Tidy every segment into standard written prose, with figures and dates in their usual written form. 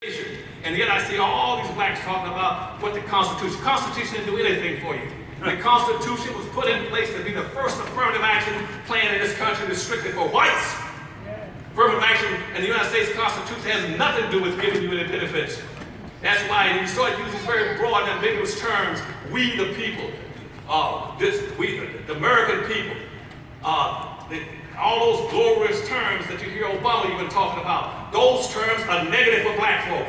And yet I see all these blacks talking about what the Constitution. Constitution didn't do anything for you. The Constitution was put in place to be the first affirmative action plan in this country that's strictly for whites. Affirmative action in the United States Constitution has nothing to do with giving you any benefits. That's why you start using very broad and ambiguous terms. We the people, the American people, all those glorious terms that you hear Obama even talking about. Those terms are negative for black folk.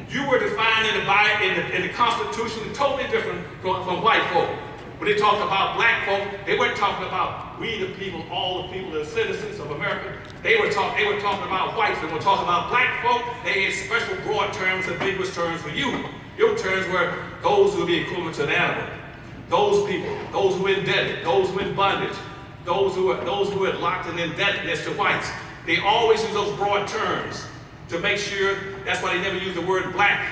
You were defined in the Constitution totally different from white folk. When they talked about black folk, they weren't talking about we the people, all the people, the citizens of America. They were talking about whites. They were talking about black folk. They had special broad terms, ambiguous terms for you. Your terms were those who would be equivalent to an animal. Those people, those who were indebted, those who were in bondage, those who had locked in indebtedness to whites. They always use those broad terms to make sure. That's why they never use the word black.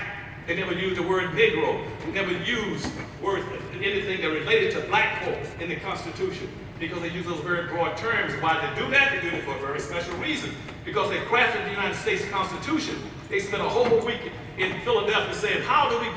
They never use the word Negro. They never use words, anything that related to black folk in the Constitution, because they use those very broad terms. Why they do that? They do it for a very special reason. Because they crafted the United States Constitution. They spent a whole week in Philadelphia saying, how do we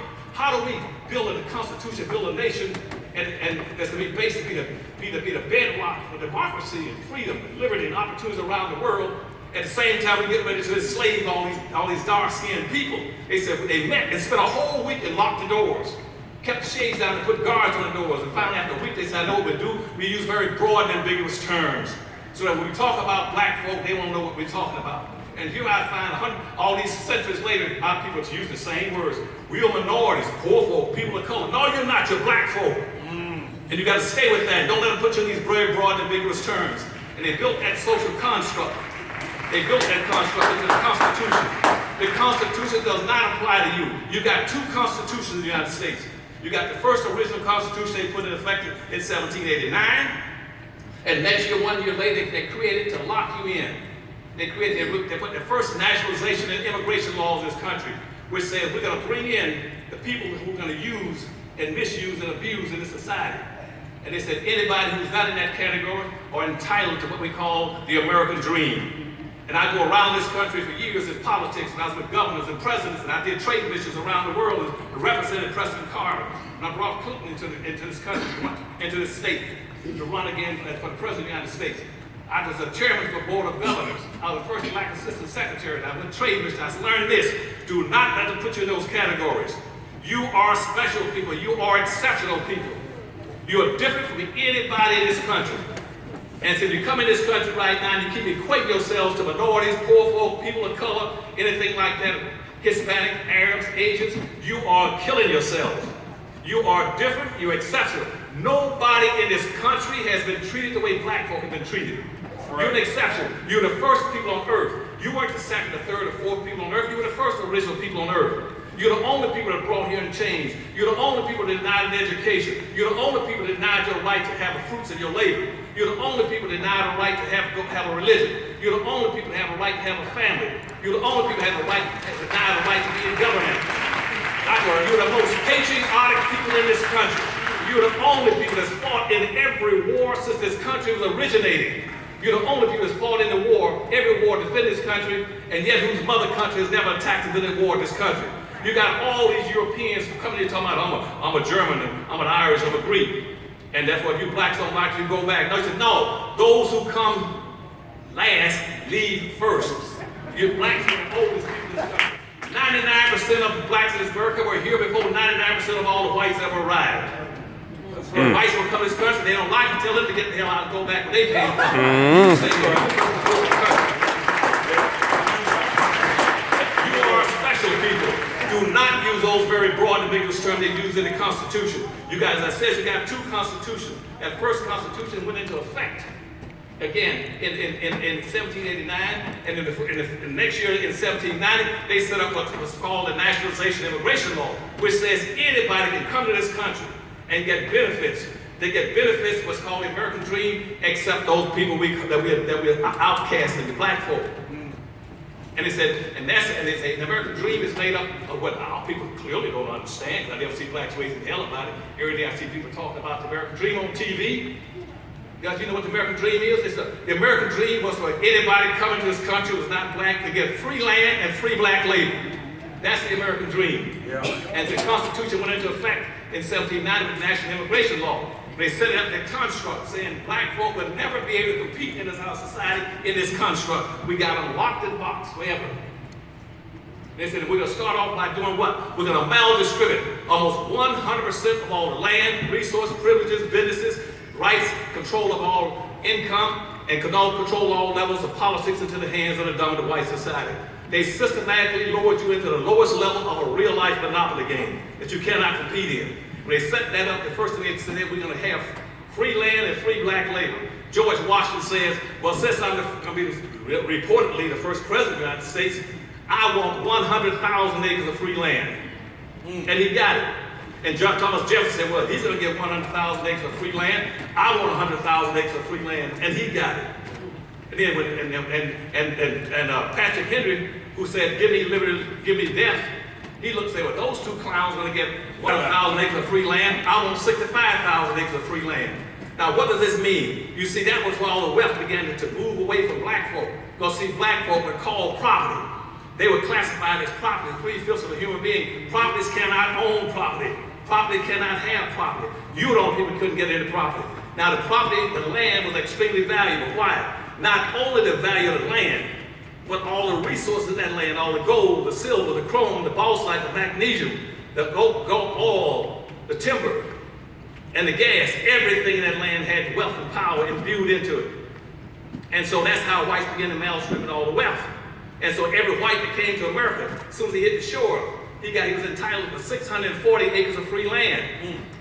build a Constitution, build a nation, and that's going to be basically be the bedrock for democracy and freedom and liberty and opportunities around the world. At the same time, we get ready to enslave all these dark-skinned people. They said they met and spent a whole week and locked the doors, kept the shades down and put guards on the doors. And finally, after a week, they said, I know what we do. We use very broad and ambiguous terms, so that when we talk about black folk, they won't know what we're talking about. And here I find all these centuries later, our people use the same words. Real minorities, poor folk, people of color. No, you're not. You're black folk. And you got to stay with that. Don't let them put you in these very broad and ambiguous terms. And they built that social construct. They built that construct into the Constitution. The Constitution does not apply to you. You got two constitutions in the United States. You got the first original Constitution they put in effect in 1789. And next year, 1 year later, they created to lock you in. They put the first nationalization and immigration laws in this country, which said we're going to bring in the people who are going to use and misuse and abuse in this society. And they said anybody who's not in that category are entitled to what we call the American dream. And I go around this country for years in politics, and I was with governors and presidents, and I did trade missions around the world and represented President Carter. And I brought Clinton into this country, into this state, to run again for the President of the United States. I was a chairman for Board of Governors. I was the first black assistant secretary. I went trade missions. I learned this. Do not let them put you in those categories. You are special people. You are exceptional people. You are different from anybody in this country. And so if you come in this country right now and you keep equating yourselves to minorities, poor folk, people of color, anything like that, Hispanic, Arabs, Asians, you are killing yourselves. You are different, you're exceptional. Nobody in this country has been treated the way black folk have been treated. You're an exception. You're the first people on earth. You weren't the second, the third, or fourth people on earth. You were the first original people on earth. You're the only people that brought here in chains. You're the only people that denied an education. You're the only people that denied your right to have the fruits of your labor. You're the only people that denied a right to have a religion. You're the only people that have a right to have a family. You're the only people that have a right to deny the right to be in government. You're the most patriotic people in this country. You're the only people that's fought in every war since this country was originated. You're the only people that's fought in the war, every war to defend this country, and yet whose mother country has never attacked and been at war in this country. You got all these Europeans coming here talking about, I'm a German, I'm an Irish, I'm a Greek. And therefore, if you blacks don't like you, go back. No, he said, no, those who come last leave first. You blacks are the oldest people in this country. 99% of the blacks in this America were here before 99% of all the whites ever arrived. When whites will come to this country, they don't like it, tell them to get the hell out and go back where they came from. You are special people. Do not use those very broad and ambiguous terms they use in the Constitution. You guys, as I said, you got two constitutions. That first Constitution went into effect again in 1789, and in the next year in 1790, they set up what was called the Nationalization Immigration Law, which says anybody can come to this country and get benefits. They get benefits, what's called the American Dream, except those people that we're outcasting, the black folk. And they said, they say the American Dream is made up of what our people clearly don't understand, because I never see blacks raising hell about it. Every day I see people talking about the American Dream on TV. Guys, you know what the American Dream is? The American Dream was for anybody coming to this country who was not black to get free land and free black labor. the American dream. Yeah. And the Constitution went into effect in 1790 with the National Immigration Law. They set up their construct saying black folk would never be able to compete in our society in this construct. We got them locked in box forever. They said we're going to start off by doing what? We're going to maldistribute almost 100% of all the land, resources, privileges, businesses, rights, control of all income, and control all levels of politics into the hands of the dominant white society. They systematically lowered you into the lowest level of a real-life monopoly game that you cannot compete in. When they set that up, the first thing they said, we're going to have free land and free black labor. George Washington says, well, since I'm going to be reportedly the first president of the United States, I want 100,000 acres of free land. And he got it. And John Thomas Jefferson said, well, he's going to get 100,000 acres of free land. I want 100,000 acres of free land. And he got it. And then Patrick Henry, who said, give me liberty, give me death, he looked and said, well, those two clowns are going to get 100,000 acres of free land. I want 65,000 acres of free land. Now, what does this mean? You see, that was where all the wealth began to move away from black folk. Because, see, black folk were called property. They were classified as property, 3/5 of a human being. Properties cannot own property. Property cannot have property. You don't, people couldn't get any property. Now, the property, the land was extremely valuable. Why? Not only the value of the land, but all the resources in that land, all the gold, the silver, the chrome, the bauxite, the magnesium, the gold oil, the timber, and the gas, everything in that land had wealth and power imbued into it. And so that's how whites began to maldistribute all the wealth. And so every white that came to America, as soon as he hit the shore, he was entitled to 640 acres of free land.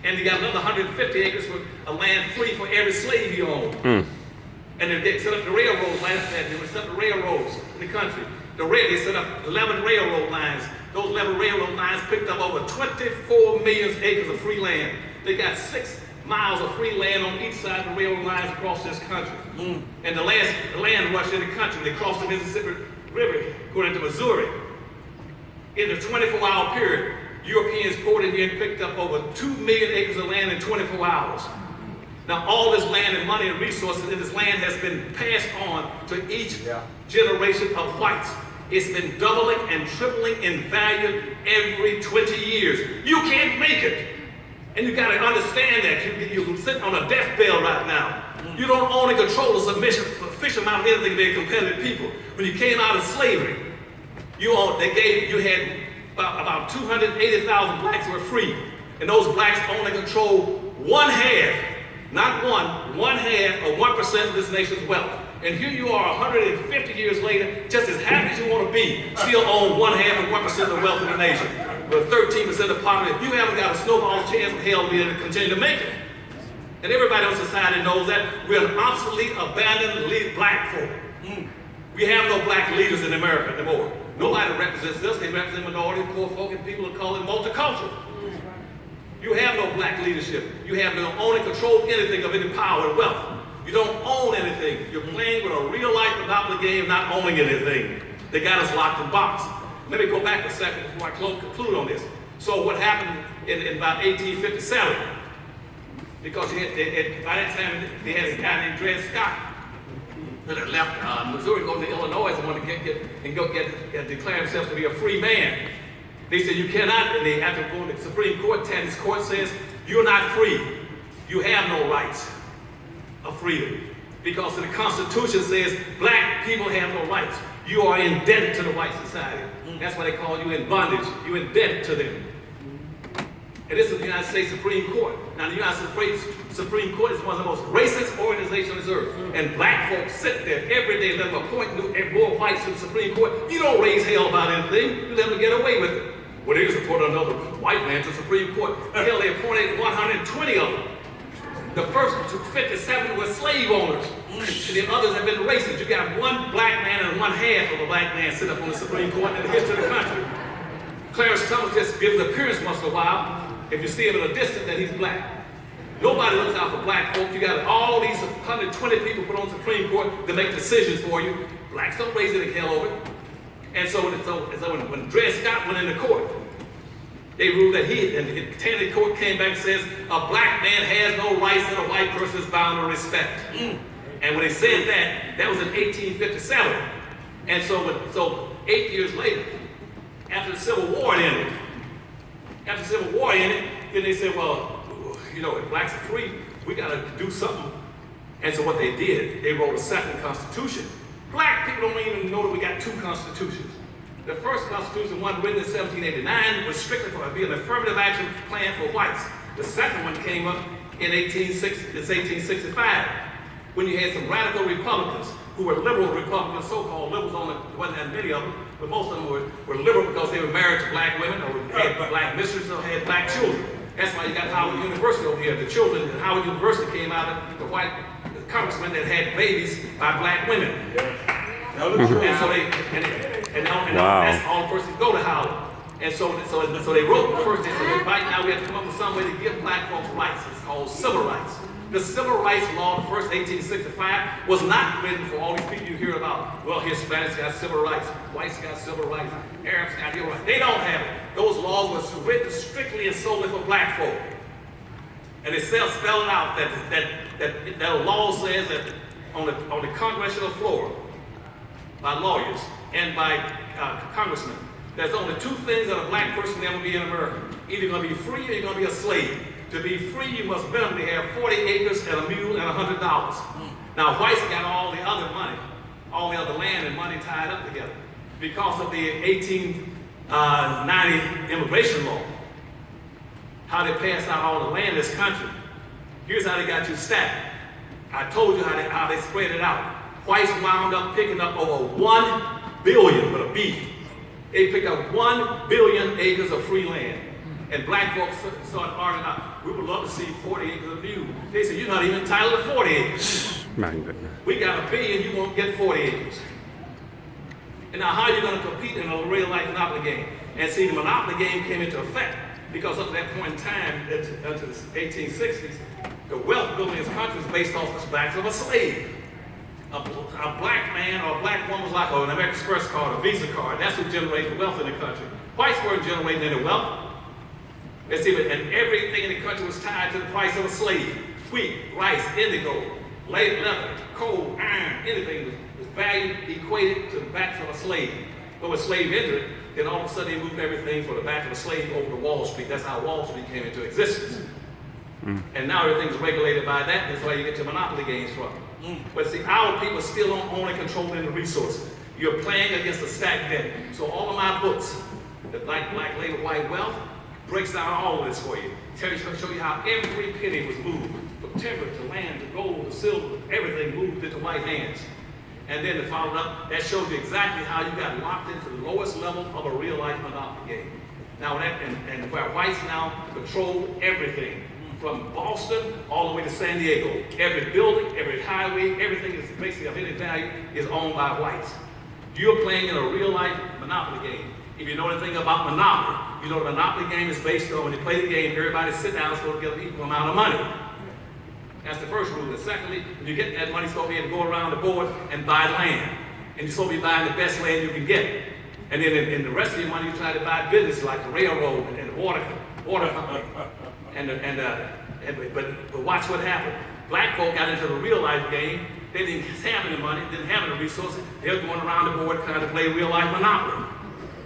And he got another 150 acres for a land free for every slave he owned. And they set up the railroads last night. They set up the railroads in the country. They set up 11 railroad lines. Those 11 railroad lines picked up over 24 million acres of free land. They got 6 miles of free land on each side of the railroad lines across this country. And the land rush in the country. They crossed the Mississippi River going into Missouri. In the 24-hour period, Europeans poured in here and picked up over 2 million acres of land in 24 hours. Now, all this land and money and resources in this land has been passed on to each generation of whites. It's been doubling and tripling in value every 20 years. You can't make it. And you got to understand that. You're sitting on a death bell right now. You don't own and control a sufficient amount of anything to be a competitive people. When you came out of slavery, you had about 280,000 blacks were free. And those blacks only control one half of 1% of this nation's wealth. And here you are 150 years later, just as happy as you want to be, still own 1/2 of 1% of the wealth of the nation. With 13% of poverty, you haven't got a snowball's chance in hell to be able to continue to make it. And everybody in society knows that we're an obsolete, abandoned black folk. We have no black leaders in America anymore. Nobody represents us. They represent minorities, poor folk, and people of color, and multicultural. You have no black leadership. You have no own and control anything of any power and wealth. You don't own anything. You're playing with a real-life monopoly game, not owning anything. They got us locked in box. Let me go back a second before I conclude on this. So what happened in about 1857? Because by that time, they had a guy named Dred Scott that had left Missouri, going to Illinois, and wanted to declare himself to be a free man. They said, you cannot, and they had to go to the Supreme Court. This court says, you're not free. You have no rights of freedom. Because the Constitution says black people have no rights. You are indebted to the white society. That's why they call you in bondage. You're indebted to them. And this is the United States Supreme Court. Now, the United States Supreme Court is one of the most racist organizations on this earth. And black folks sit there every day, let them appoint more whites to the Supreme Court. You don't raise hell about anything. You let them get away with it. Well, they just appointed another white man to the Supreme Court. Hell, they appointed 120 of them. The first 57 were slave owners. And the others have been racist. You got one black man and 1/2 of a black man sit up on the Supreme Court in the history of the country. Clarence Thomas just gives an appearance once in a while, if you see him at a distance, that he's black. Nobody looks out for black folk. You got all these 120 people put on the Supreme Court to make decisions for you. Blacks don't raise any hell over it. And so when Dred Scott went into court, they ruled that the court came back and says, a black man has no rights that a white person is bound to respect. And when they said that was in 1857. And so 8 years later, After the Civil War ended, then they said, well, you know, if blacks are free, we got to do something. And so what they did, they wrote a second constitution. Black people don't even know that we got two constitutions. The first constitution, one written in 1789, was strictly for being an affirmative action plan for whites. The second one came up in 1865, when you had some radical Republicans who were liberal Republicans, so-called liberals, wasn't that many of them, but most of them were liberal because they were married to black women or had black mistresses or had black children. That's why you got Howard University over here. The children at Howard University came out of the white congressmen that had babies by black women. And so that's all the persons go to Howard. And so they wrote first, they said, right now we have to come up with some way to give black folks rights. It's called civil rights. The civil rights law, the first 1865, was not written for all these people you hear about. Well, Hispanics got civil rights, whites got civil rights, Arabs got civil rights. They don't have it. Those laws were written strictly and solely for black folk. And it spelled out that a law says that on the congressional floor, by lawyers and by congressmen, there's only two things that a black person can ever be in America. Either you're going to be free or you're going to be a slave. To be free, you must minimally have 40 acres and a mule and $100. Now, whites got all the other money, all the other land and money tied up together because of the 1890 immigration law. How they passed out all the land in this country. Here's how they got you stacked. I told you how they spread it out. Whites wound up picking up over 1 billion with a B. They picked up 1 billion acres of free land. And black folks started arguing out, we would love to see 40 acres of you. They said, you're not even entitled to 40 acres. My goodness. We got $1 billion, you won't get 40 acres. And now how are you going to compete in a real life monopoly game? And see, the monopoly game came into effect because up to that point in time, until the 1860s, the wealth building in this country was based off the backs of a slave. A black man or a black woman was like an American Express card, a Visa card. That's who generated the wealth in the country. Whites weren't generating any wealth. Let's see, and everything in the country was tied to the price of a slave. Wheat, rice, indigo, leather, coal, iron, anything was valued, equated to the backs of a slave. But when a slave entered, then all of a sudden they moved everything from the back of a slave over to Wall Street. That's how Wall Street came into existence. And now everything's regulated by that. That's where you get your monopoly games from. But see, our people still don't own and controlling the resources. You're playing against a stacked deck. So all of my books, the Black Labor, White Wealth, breaks down all of this for you. Show you how every penny was moved, from timber to land to gold to silver, everything moved into white hands. And then to follow up, that shows you exactly how you got locked into the lowest level of a real life monopoly game. Now and where whites now control everything, from Boston all the way to San Diego. Every building, every highway, everything that's basically of any value is owned by whites. You're playing in a real life monopoly game. If you know anything about Monopoly, you know the Monopoly game is based on when you play the game, everybody sit down and supposed to get an equal amount of money. That's the first rule. And secondly, when you get that money, you're supposed to be able to go around the board and buy land. And you're supposed to be buying the best land you can get. And then in the rest of your money, you try to buy business like the railroad and the water company. But watch what happened. Black folk got into the real life game. They didn't have any money, didn't have any resources. They were going around the board trying to play real life Monopoly.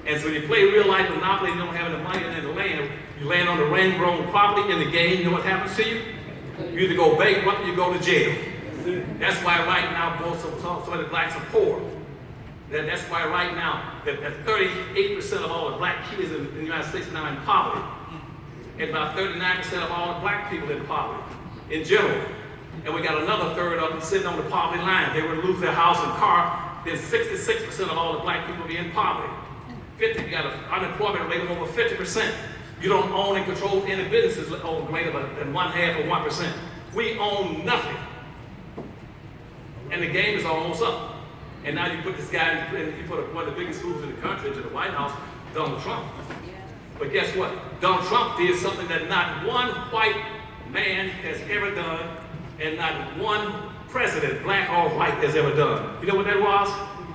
And so when you play real life Monopoly, you don't have any money and the land. You land on the rain-grown property in the game, you know what happens to you? You either go bankrupt or you go to jail. That's why right now some of the blacks are poor. That's why right now that 38% of all the black kids in the United States are now in poverty. And about 39% of all the black people in poverty in general. And we got another third of them sitting on the poverty line. If they were to lose their house and car, then 66% of all the black people will be in poverty. You got an unemployment rate of over 50%. You don't own and control any businesses greater than 1/2 of 1%. We own nothing. And the game is almost up. And now you put this guy, you put one of the biggest fools in the country into the White House, Donald Trump. But guess what? Donald Trump did something that not one white man has ever done, and not one president, black or white, has ever done. You know what that was?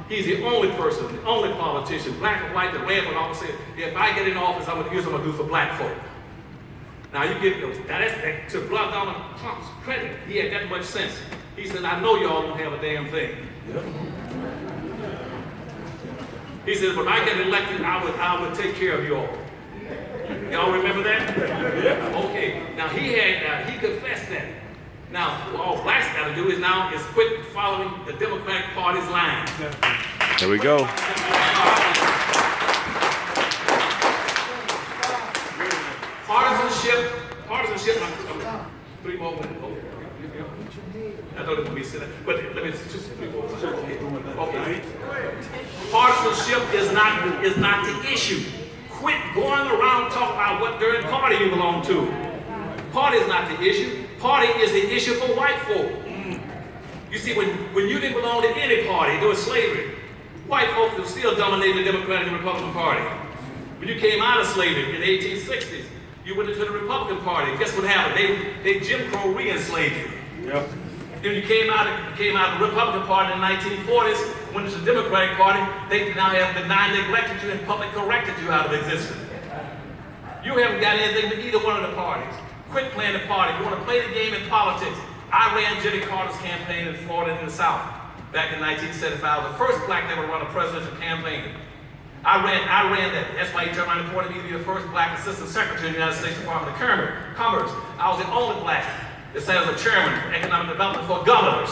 He's the only person, the only politician, black or white, that ran for office said, if I get in office, here's what I'm gonna do for black folk. Now you get, to Donald Trump's credit, he had that much sense. He said, I know y'all don't have a damn thing. He says, when I get elected, I would take care of you all. Y'all remember that? Yeah. Okay. Now he confessed that. Now, all blacks got to do is quit following the Democratic Party's line. There we go. Partisanship. Three more minutes. I know that would be silly, but let me just 3 more. Okay. Partisanship is not the issue. Quit going around talking about what dirty party you belong to. Party is not the issue. Party is the issue for white folk. You see, when you didn't belong to any party during slavery, white folks were still dominating the Democratic and Republican Party. When you came out of slavery in the 1860s, you went into the Republican Party. Guess what happened? They Jim Crow re-enslaved you. Yep. Then you came out of the Republican Party in the 1940s, went into the Democratic Party. They now have denied, neglected you, and publicly corrected you out of existence. You haven't got anything with either one of the parties. Quit playing the party. If you want to play the game in politics, I ran Jimmy Carter's campaign in Florida in the South back in 1975. The first black to ever run a presidential campaign. I ran that. That's why he turned around and appointed me to be the first black assistant secretary in the United States Department of Commerce. I was the only black that sat as a chairman for economic development for governors.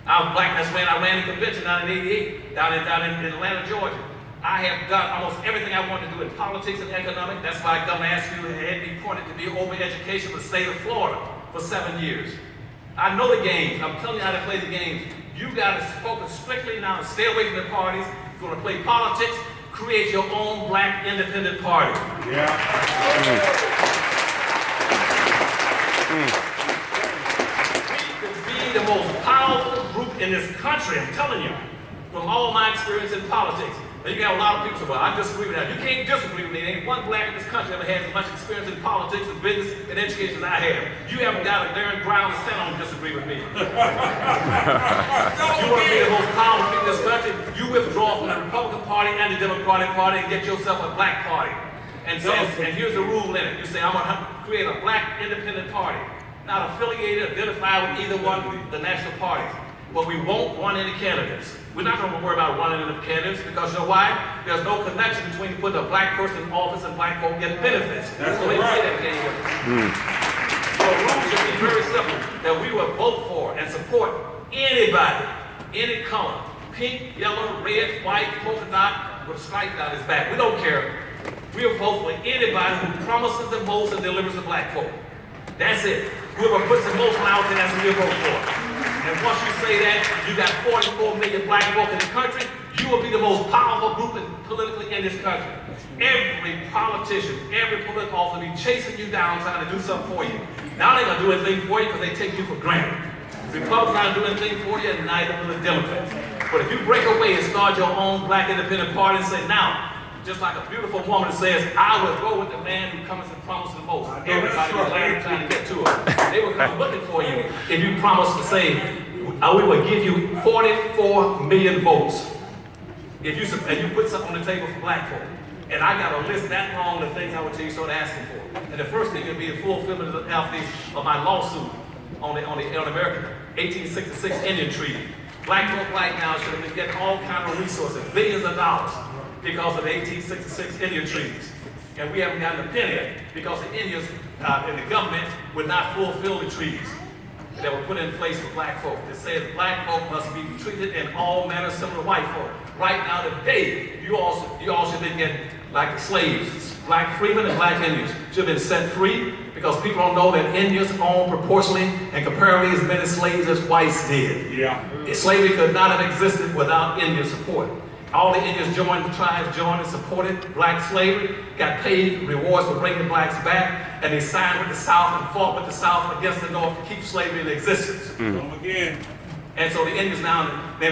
I was black. That's when I ran the convention down in '88, down in Atlanta, Georgia. I have done almost everything I wanted to do in politics and economics. That's why Governor Askew had me appointed to be over education for the state of Florida for 7 years. I know the games. I'm telling you how to play the games. You got to focus strictly now and stay away from the parties. If you want to play politics, create your own black independent party. Yeah. We could be the most powerful group in this country, I'm telling you, from all my experience in politics. Now you got a lot of people say, well, I disagree with that. You can't disagree with me. There ain't one black in this country that ever had as much experience in politics and business and education as I have. You haven't got a darn ground to stand on to disagree with me. If you want to be the most powerful people in this country, you withdraw from the Republican Party and the Democratic Party and get yourself a black party. And here's the rule in it. You say, I'm going to create a black independent party, not affiliated, identified with either one of the national parties. But we won't run any candidates. We're not going to worry about running any candidates because you know why? There's no connection between putting a black person in office and black folk getting benefits. That's so they play that game with us. So the rules should be very simple, that we will vote for and support anybody, any color, pink, yellow, red, white, polka dot, with a stripe down his back. We don't care. We'll vote for anybody who promises the most and delivers the black folk. That's it. Whoever puts the most out there, that's what we'll vote for. And once you say that, you got 44 million black folk in the country, you will be the most powerful group politically in this country. Every politician, every political officer will be chasing you down trying to do something for you. Now they're going to do anything for you because they take you for granted. Republicans aren't doing anything for you, and neither will the Democrats. But if you break away and start your own black independent party and say, now, just like a beautiful woman says, I will go with the man who comes and promises the most. Everybody was trying to get to her. They will come looking for you if you promise to say, we will give you 44 million votes. If you put something on the table for black folk. And I got a list that long of things I would tell you start asking for. And the first thing would be the fulfillment of my lawsuit on the American 1866 Indian Treaty. Black folk right now should have been getting all kinds of resources, billions of dollars, because of the 1866 Indian treaties. And we haven't gotten a penny because the Indians and the government would not fulfill the treaties that were put in place for black folk. It says black folk must be treated in all manners similar to white folk. Right now today, you all should have been getting like the slaves, black freemen and black Indians should have been set free because people don't know that Indians own proportionally and comparatively as many slaves as whites did. Yeah. Slavery could not have existed without Indian support. All the Indians joined, the tribes joined and supported black slavery, got paid rewards for bringing the blacks back, and they signed with the South and fought with the South against the North to keep slavery in existence. Come again. And so the Indians now, they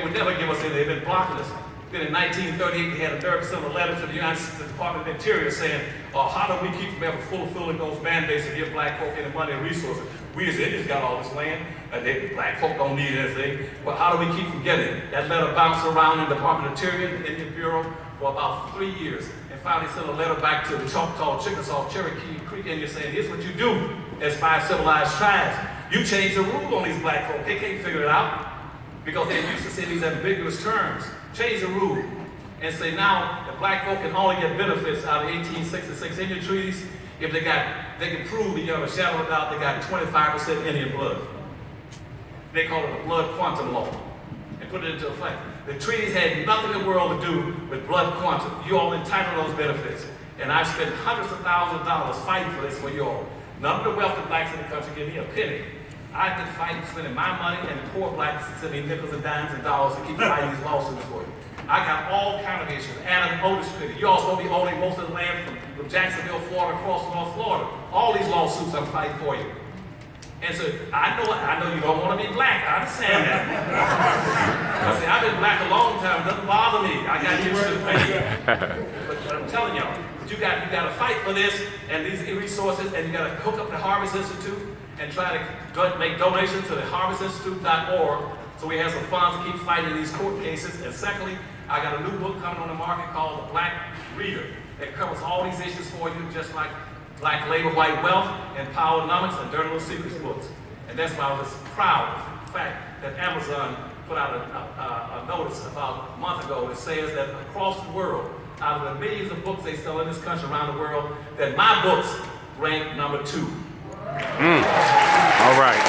would never give us anything. They've been blocking us. Then in 1938, they had a nerve to send a letter to the United States Department of Interior saying, how do we keep from ever fulfilling those mandates to give black folk any money and resources? We as Indians got all this land, and black folk don't need anything. But how do we keep from getting it? That letter bounced around in the Department of Interior, the Indian Bureau, for about 3 years. And finally sent a letter back to the Choctaw, Chickasaw, Cherokee, Creek Indians saying, here's what you do as 5 civilized tribes. You change the rule on these black folk. They can't figure it out because they're used to seeing these ambiguous terms. change the rule and say now that black folk can only get benefits out of 1866 Indian treaties if they can prove beyond a shadow of a doubt they got 25% Indian blood. They call it a blood quantum law and put it into effect. The treaties had nothing in the world to do with blood quantum. You all entitled to those benefits. And I've spent hundreds of thousands of dollars fighting for this for you all. None of the wealthy blacks in the country give me a penny. I've been fighting, spending my money, and the poor blacks send me nickels and dimes and dollars to keep fighting these lawsuits for you. I got all kind of issues. Adam Otis Treaty. You all supposed to be owning most of the land from Jacksonville, Florida, across North Florida. All these lawsuits I'm fighting for you. And so I know you don't want to be black. I understand that. I say I've been black a long time. It doesn't bother me. I got used to the pain. But I'm telling y'all, you got to fight for this and these resources, and you got to hook up the Harvest Institute and try to make donations to the harvestinstitute.org so we have some funds to keep fighting these court cases. And secondly, I got a new book coming on the market called The Black Reader that covers all these issues for you, just like Black Labor, White Wealth, and Powernomics, and Dirty Little Secrets books. And that's why I was proud of the fact that Amazon put out a notice about a month ago that says that across the world, out of the millions of books they sell in this country around the world, that my books rank number 2. All right.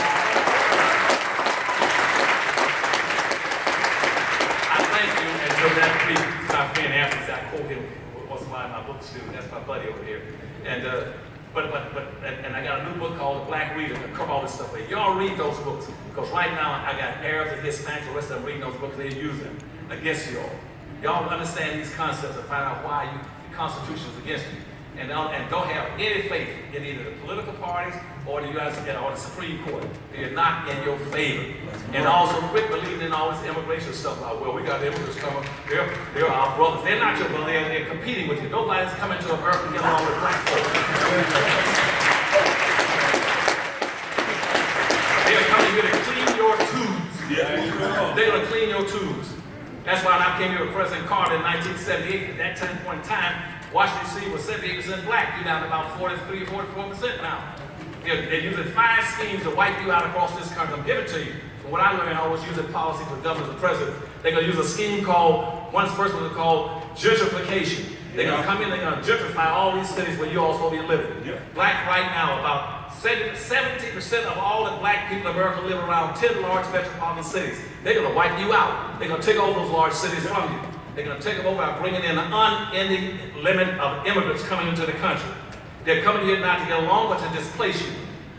I thank you, and for that speech, my friend Anthony, I quote him once in a while in my books too. That's my buddy over here. And and I got a new book called The Black Reader that cover all this stuff. Y'all read those books, because right now I got Arabs and Hispanics, the rest of them reading those books, they use them against y'all. Y'all understand these concepts and find out why the Constitution is against you. And don't have any faith in either the political parties or the U.S. or the Supreme Court. They're not in your favor. And also quit believing in all this immigration stuff. Like, well, we got the immigrants coming. They're our brothers. They're not your brothers. They're competing with you. Nobody's coming to America and getting along with black folks. They're coming here to clean your tubes. They're going to clean your tubes. That's why when I came here with President Carter in 1978, at that point in time, Washington D.C. was 78% black. You're down to about 43 or 44% now. They're using 5 schemes to wipe you out across this country. I'm giving it to you. From what I learned, I was using policy for governors and presidents. They're going to use a scheme called, first one was called gentrification. They're going to come in, they're going to gentrify all these cities where you're all supposed to be living. Black right now, about 70% of all the black people in America live around 10 large metropolitan cities. They're going to wipe you out. They're going to take over those large cities from you. They're going to take them over by bringing in an unending limit of immigrants coming into the country. They're coming here not to get along, but to displace you.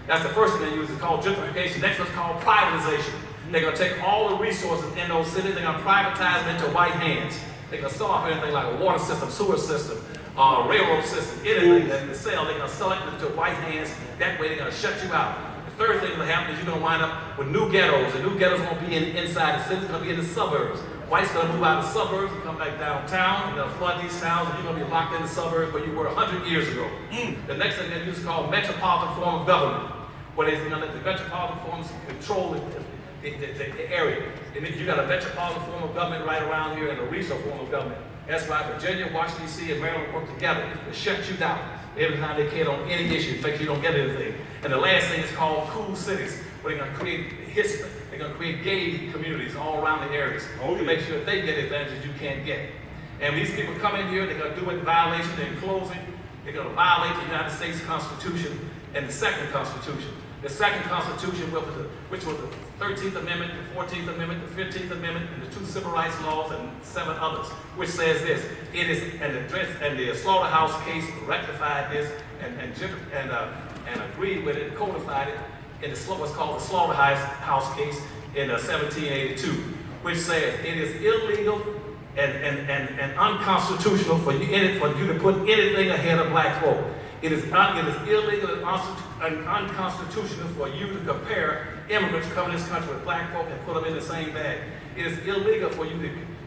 That's the first thing they use. It's called gentrification. Next one's called privatization. They're going to take all the resources in those cities. They're going to privatize them into white hands. They're going to sell off anything like a water system, sewer system, railroad system, anything that they sell. They're going to sell it into white hands. That way they're going to shut you out. The third thing that's going to happen is you're going to wind up with new ghettos. The new ghettos won't be inside the city. It's going to be in the suburbs. Whites going to move out of the suburbs and come back downtown. They're going to flood these towns, and you're going to be locked in the suburbs where you were 100 years ago. The next thing they use is called metropolitan form of government, where they're going to let the metropolitan forms control the area. And then you got a metropolitan form of government right around here and a regional form of government. That's why Virginia, Washington, D.C., and Maryland work together to shut you down every time they can on any issue, make sure you don't get anything. And the last thing is called cool cities, where they're going to create history. They're going to create gay communities all around the areas to make sure they get advantages you can't get. And these people come in here, they're going to do it in violation, in closing. They're going to violate the United States Constitution and the second Constitution. The second Constitution, which was the 13th Amendment, the 14th Amendment, the 15th Amendment, and the 2 Civil Rights Laws, and 7 others, which says this: it is, and the slaughterhouse case rectified this and agreed with it, codified it in what's called the slaughterhouse case in 1782, which says it is illegal and unconstitutional for you to put anything ahead of black folk. It is illegal and unconstitutional for you to compare immigrants coming to this country with black folk and put them in the same bag. It is illegal for you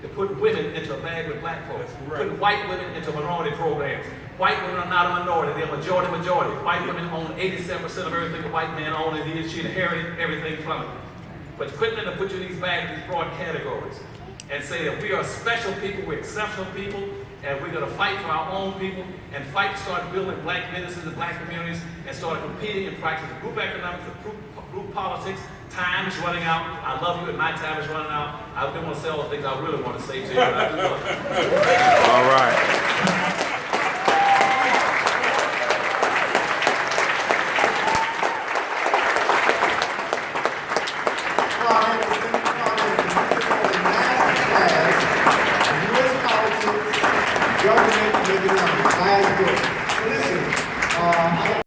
to put women into a bag with black folks. Put white women into minority programs. White women are not a minority, they're a majority. White women own 87% of everything a white man owns, and she inherited everything from it. But quit letting them put you in these bags, these broad categories, and say that we are special people, we're exceptional people, and we're going to fight for our own people, and fight to start building black businesses and black communities, and start competing in practice of group economics, of group group politics. Time is running out. I love you, and my time is running out. I don't want to say all the things I really want to say to you, but I do love you. All right. Government, maybe not. I agree. Listen,